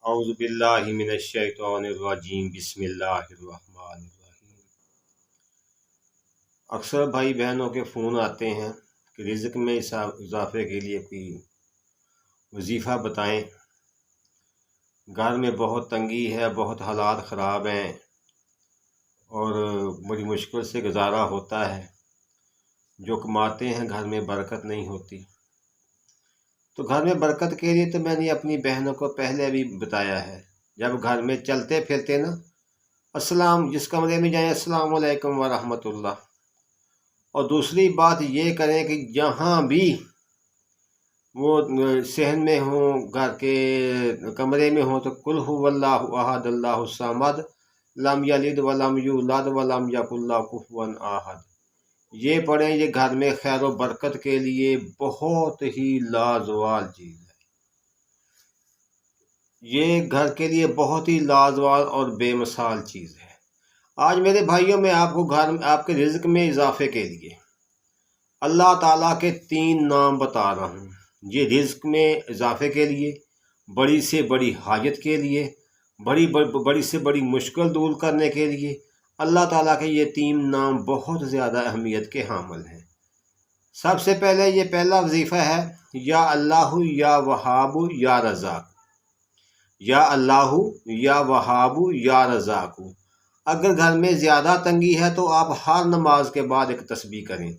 اعوذ باللہ من الشیطان الرجیم بسم اللہ الرحمن الرحیم۔ اکثر بھائی بہنوں کے فون آتے ہیں کہ رزق میں اضافے کے لیے کوئی وظیفہ بتائیں، گھر میں بہت تنگی ہے، بہت حالات خراب ہیں اور بڑی مشکل سے گزارا ہوتا ہے، جو کماتے ہیں گھر میں برکت نہیں ہوتی۔ تو گھر میں برکت کے لیے تو میں نے اپنی بہنوں کو پہلے بھی بتایا ہے، جب گھر میں چلتے پھرتے نا جس کمرے میں جائیں السلام علیکم ورحمۃ اللہ، اور دوسری بات یہ کریں کہ جہاں بھی وہ صحن میں ہوں، گھر کے کمرے میں ہوں، تو قل هو اللہ احد اللہ الصمد لم یلد ولم یولد ولم یکن لہ کفوا احد، یہ پڑھیں۔ یہ گھر میں خیر و برکت کے لیے بہت ہی لازوال چیز ہے، یہ گھر کے لیے بہت ہی لازوال اور بے مثال چیز ہے۔ آج میرے بھائیوں میں آپ کو آپ کے رزق میں اضافے کے لیے اللہ تعالیٰ کے 3 نام بتا رہا ہوں۔ یہ رزق میں اضافے کے لیے، بڑی سے بڑی حاجت کے لیے، بڑی سے بڑی مشکل دور کرنے کے لیے اللہ تعالیٰ کے یہ 3 نام بہت زیادہ اہمیت کے حامل ہیں۔ سب سے پہلے یہ پہلا وظیفہ ہے یا اللہ یا وہاب یا رزاق۔ یا اللہ یا وہاب یا رزاق۔ اگر گھر میں زیادہ تنگی ہے تو آپ ہر نماز کے بعد ایک تسبیح کریں۔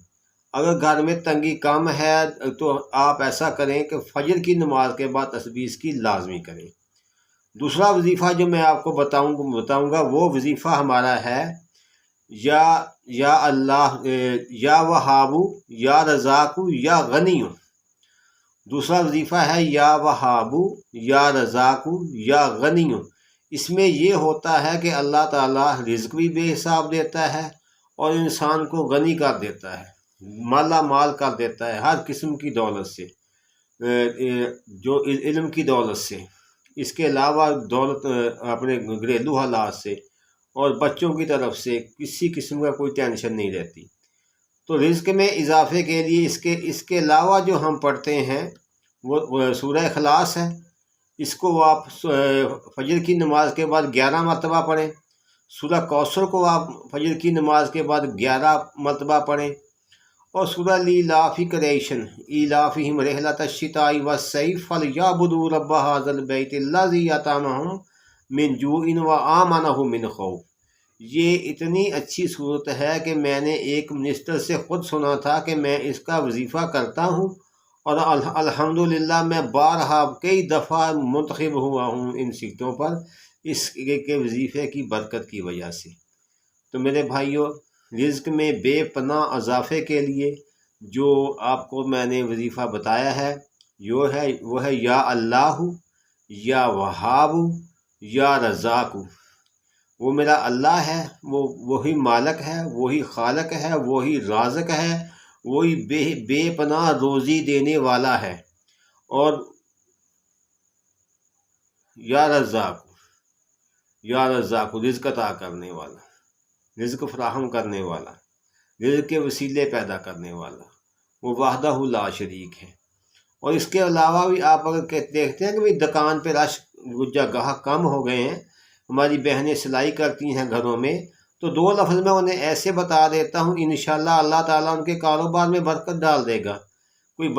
اگر گھر میں تنگی کم ہے تو آپ ایسا کریں کہ فجر کی نماز کے بعد تسبیح اس کی لازمی کریں۔ دوسرا وظیفہ جو میں آپ کو بتاؤں گا وہ وظیفہ ہمارا ہے یا اللہ یا وہاب یا رزاق یا غنی۔ دوسرا وظیفہ ہے یا وہاب یا رزاق یا غنی۔ اس میں یہ ہوتا ہے کہ اللہ تعالیٰ رزق بھی بے حساب دیتا ہے اور انسان کو غنی کر دیتا ہے، مالا مال کر دیتا ہے ہر قسم کی دولت سے، جو علم کی دولت سے، اس کے علاوہ دولت اپنے گھریلو حالات سے اور بچوں کی طرف سے کسی قسم کا کوئی ٹینشن نہیں رہتی۔ تو رزق میں اضافے کے لیے اس کے علاوہ جو ہم پڑھتے ہیں وہ سورہ اخلاص ہے۔ اس کو آپ فجر کی نماز کے بعد 11 مرتبہ پڑھیں۔ سورہ کوثر کو آپ فجر کی نماز کے بعد 11 مرتبہ پڑھیں، اور سورہ لیلاف قریشن ایلافہم رحلۃ الشتاء والصیف فلیعبدوا رب ھذا البیت الذی اطعمہم من جوع وآمنہم من خوف۔ یہ اتنی اچھی صورت ہے کہ میں نے ایک منسٹر سے خود سنا تھا کہ میں اس کا وظیفہ کرتا ہوں، اور الحمدللہ میں بارہا کئی دفعہ منتخب ہوا ہوں ان سیٹوں پر اس کے وظیفے کی برکت کی وجہ سے۔ تو میرے بھائیوں، رزق میں بے پناہ اضافے کے لیے جو آپ کو میں نے وظیفہ بتایا ہے وہ ہے یا اللہ یا وہاب یا رزاق۔ وہ میرا اللہ ہے، وہی مالک ہے، وہی خالق ہے، وہی رازق ہے، وہی بے پناہ روزی دینے والا ہے، اور یا رزاق رزق عطا کرنے والا، رزق فراہم کرنے والا، رزق کے وسیلے پیدا کرنے والا، وہ وحدہ لا شریک ہے۔ اور اس کے علاوہ بھی آپ اگر دیکھتے ہیں کہ دکان پہ رش گاہک کم ہو گئے ہیں، ہماری بہنیں سلائی کرتی ہیں گھروں میں، تو 2 لفظ میں انہیں ایسے بتا دیتا ہوں، انشاءاللہ اللہ تعالیٰ ان کے کاروبار میں برکت ڈال دے گا۔ کوئی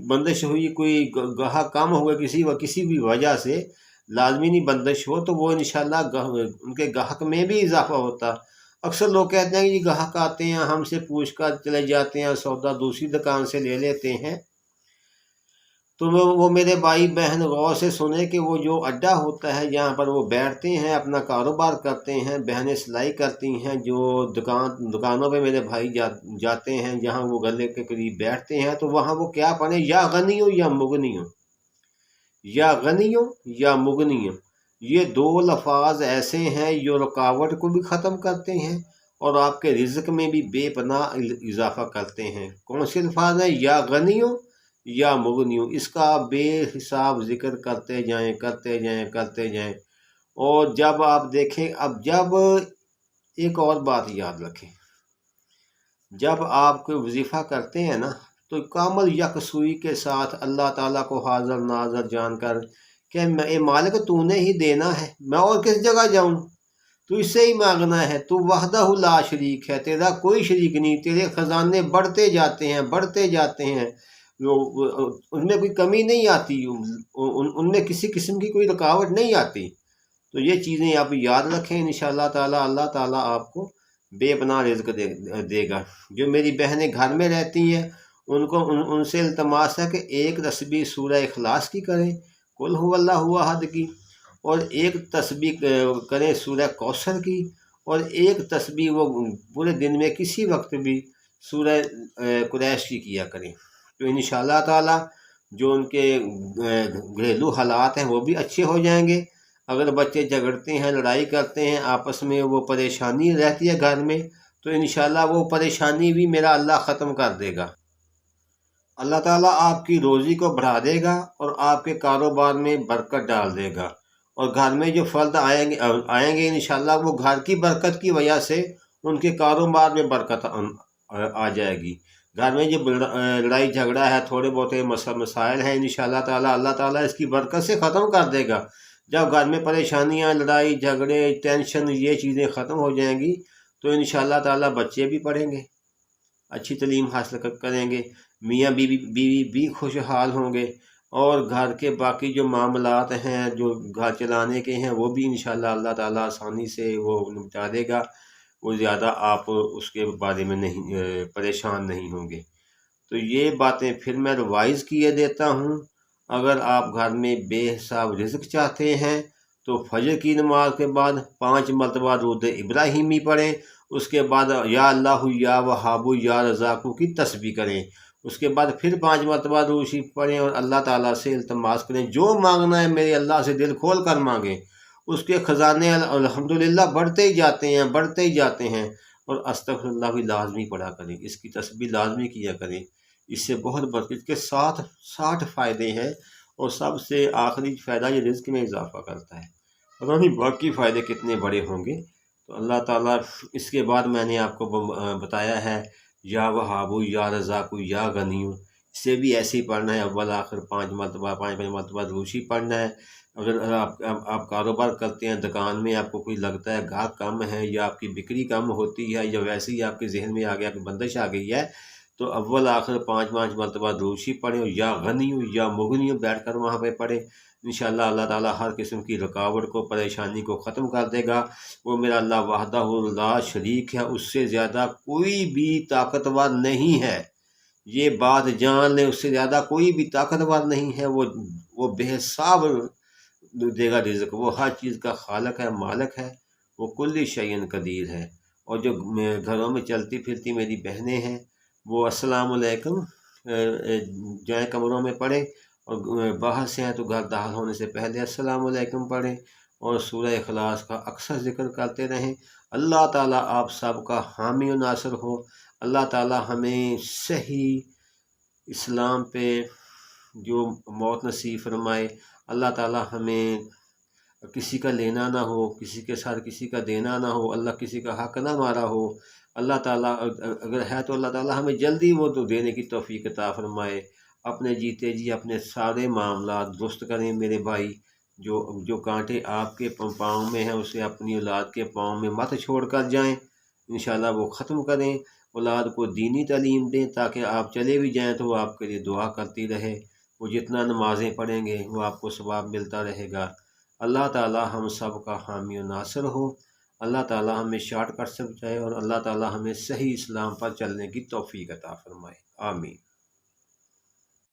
بندش ہوئی، کوئی گاہک کم ہو گئے کسی بھی وجہ سے، لازمی نہیں بندش ہو، تو وہ انشاءاللہ ان کے گاہک میں بھی اضافہ ہوتا۔ اکثر لوگ کہتے ہیں کہ یہ گاہک آتے ہیں ہم سے پوچھ کر چلے جاتے ہیں، سودا دوسری دکان سے لے لیتے ہیں۔ تو وہ میرے بھائی بہن غور سے سنیں کہ وہ جو اڈا ہوتا ہے جہاں پر وہ بیٹھتے ہیں، اپنا کاروبار کرتے ہیں، بہنیں سلائی کرتی ہیں، جو دکانوں پہ میرے بھائی جاتے ہیں جہاں وہ گلے کے قریب بیٹھتے ہیں، تو وہاں وہ کیا پڑھیں؟ یا غنیوں یا مغنیوں، یا غنیوں یا مغنیوں۔ یہ 2 لفظ ایسے ہیں جو رکاوٹ کو بھی ختم کرتے ہیں اور آپ کے رزق میں بھی بے پناہ اضافہ کرتے ہیں۔ کون سے الفاظ ہیں؟ یا غنیوں یا مغنیوں۔ اس کا آپ بے حساب ذکر کرتے جائیں۔ اور جب آپ دیکھیں، جب ایک اور بات یاد رکھیں، جب آپ کوئی وظیفہ کرتے ہیں نا، تو کامل یکسوئی کے ساتھ اللہ تعالیٰ کو حاضر ناظر جان کر کہ اے مالک تو نے ہی دینا ہے، میں اور کس جگہ جاؤں، تو اس سے ہی مانگنا ہے، تو وحدہ لا شریک ہے، تیرا کوئی شریک نہیں، تیرے خزانے بڑھتے جاتے ہیں بڑھتے جاتے ہیں، ان میں کوئی کمی نہیں آتی، ان میں کسی قسم کی کوئی رکاوٹ نہیں آتی۔ تو یہ چیزیں آپ یاد رکھیں، انشاءاللہ تعالی اللہ تعالیٰ آپ کو بے پناہ رزق دے گا۔ جو میری بہنیں گھر میں رہتی ہیں ان سے التماس ہے کہ ایک تسبیح سورہ اخلاص کی کریں، قل هو اللہ احد کی، اور ایک تسبیح کریں سورہ کوثر کی، اور ایک تسبیح وہ پورے دن میں کسی وقت بھی سورہ قریش کی کیا کریں۔ تو انشاءاللہ تعالی جو ان کے گھریلو حالات ہیں وہ بھی اچھے ہو جائیں گے۔ اگر بچے جھگڑتے ہیں، لڑائی کرتے ہیں آپس میں، وہ پریشانی رہتی ہے گھر میں، تو انشاءاللہ وہ پریشانی بھی میرا اللہ ختم کر دے گا۔ اللہ تعالیٰ آپ کی روزی کو بڑھا دے گا اور آپ کے کاروبار میں برکت ڈال دے گا، اور گھر میں جو فرد آئیں گے انشاءاللہ وہ گھر کی برکت کی وجہ سے ان کے کاروبار میں برکت آ جائے گی۔ گھر میں جو لڑائی جھگڑا ہے، تھوڑے بہت مسائل ہیں، انشاءاللہ تعالیٰ اللہ تعالیٰ اس کی برکت سے ختم کر دے گا۔ جب گھر میں پریشانیاں، لڑائی جھگڑے، ٹینشن، یہ چیزیں ختم ہو جائیں گی تو انشاءاللہ تعالیٰ بچے بھی پڑھیں گے، اچھی تعلیم حاصل کریں گے، میاں بیوی بھی خوشحال ہوں گے، اور گھر کے باقی جو معاملات ہیں جو گھر چلانے کے ہیں وہ بھی انشاءاللہ اللہ تعالیٰ آسانی سے وہ نپٹا دے گا، وہ زیادہ آپ اس کے بارے میں نہیں پریشان نہیں ہوں گے۔ تو یہ باتیں پھر میں ریوائز کیے دیتا ہوں۔ اگر آپ گھر میں بے حساب رزق چاہتے ہیں تو فجر کی نماز کے بعد 5 مرتبہ درود ابراہیمی پڑھیں، اس کے بعد یا اللہ یا وہاب یا رزاق کی تسبیح کریں، اس کے بعد پھر 5 مرتبہ درود شریف پڑھیں اور اللہ تعالیٰ سے التماس کریں، جو مانگنا ہے میرے اللہ سے دل کھول کر مانگیں، اس کے خزانے الحمدللہ بڑھتے ہی جاتے ہیں بڑھتے ہی جاتے ہیں۔ اور استغفر اللہ بھی لازمی پڑھا کریں، اس کی تسبیح لازمی کیا کریں، اس سے بہت برکت کے 60 فائدے ہیں، اور سب سے آخری فائدہ یہ رزق میں اضافہ کرتا ہے، پتہ نہیں باقی فائدے کتنے بڑے ہوں گے۔ تو اللہ تعالیٰ اس کے بعد میں نے آپ کو بتایا ہے یا وہاب یا رزاق یا غنی، اس سے بھی ایسے ہی پڑھنا ہے، اول آخر 5 مرتبہ روشی پڑھنا ہے۔ اگر آپ کاروبار کرتے ہیں، دکان میں آپ کو کوئی لگتا ہے گاہک کم ہے یا آپ کی بکری کم ہوتی ہے یا ویسے ہی آپ کے ذہن میں آ گیا کہ بندش آ گئی ہے، تو اول آخر 5 مرتبہ روشی پڑھیں، یا غنی یا مغنی بیٹھ کر وہاں پہ پڑھیں، انشاءاللہ اللہ تعالیٰ ہر قسم کی رکاوٹ کو، پریشانی کو ختم کر دے گا۔ وہ میرا اللہ وحدہ لا شریک ہے، اس سے زیادہ کوئی بھی طاقتور نہیں ہے، یہ بات جان لیں، اس سے زیادہ کوئی بھی طاقتور نہیں ہے، وہ بے حساب دے گا رزق، وہ ہر چیز کا خالق ہے، مالک ہے، وہ کل شیء قدیر ہے۔ اور جو گھروں میں چلتی پھرتی میری بہنیں ہیں وہ السلام علیکم جائیں کمروں میں پڑھیں، اور باہر سے ہیں تو گھر داخل ہونے سے پہلے السلام علیکم پڑھیں، اور سورہ اخلاص کا اکثر ذکر کرتے رہیں۔ اللہ تعالیٰ آپ سب کا حامی و ناصر ہو، اللہ تعالیٰ ہمیں صحیح اسلام پہ جو موت نصیب فرمائے، اللہ تعالیٰ ہمیں کسی کا لینا نہ ہو، کسی کے ساتھ کسی کا دینا نہ ہو، اللہ کسی کا حق نہ مارا ہو، اللہ تعالیٰ اگر ہے تو اللہ تعالیٰ ہمیں جلدی وہ تو دینے کی توفیق عطا فرمائے۔ اپنے جیتے جی اپنے سارے معاملات درست کریں میرے بھائی، جو کانٹے آپ کے پاؤں میں ہیں اسے اپنی اولاد کے پاؤں میں مت چھوڑ کر جائیں، انشاءاللہ وہ ختم کریں، اولاد کو دینی تعلیم دیں تاکہ آپ چلے بھی جائیں تو وہ آپ کے لیے دعا کرتی رہے، وہ جتنا نمازیں پڑھیں گے وہ آپ کو ثواب ملتا رہے گا۔ اللہ تعالیٰ ہم سب کا حامی و ناصر ہو، اللہ تعالیٰ ہمیں شارٹ کٹ سے بچائے، اور اللہ تعالیٰ ہمیں صحیح اسلام پر چلنے کی توفیق عطا فرمائے، آمین۔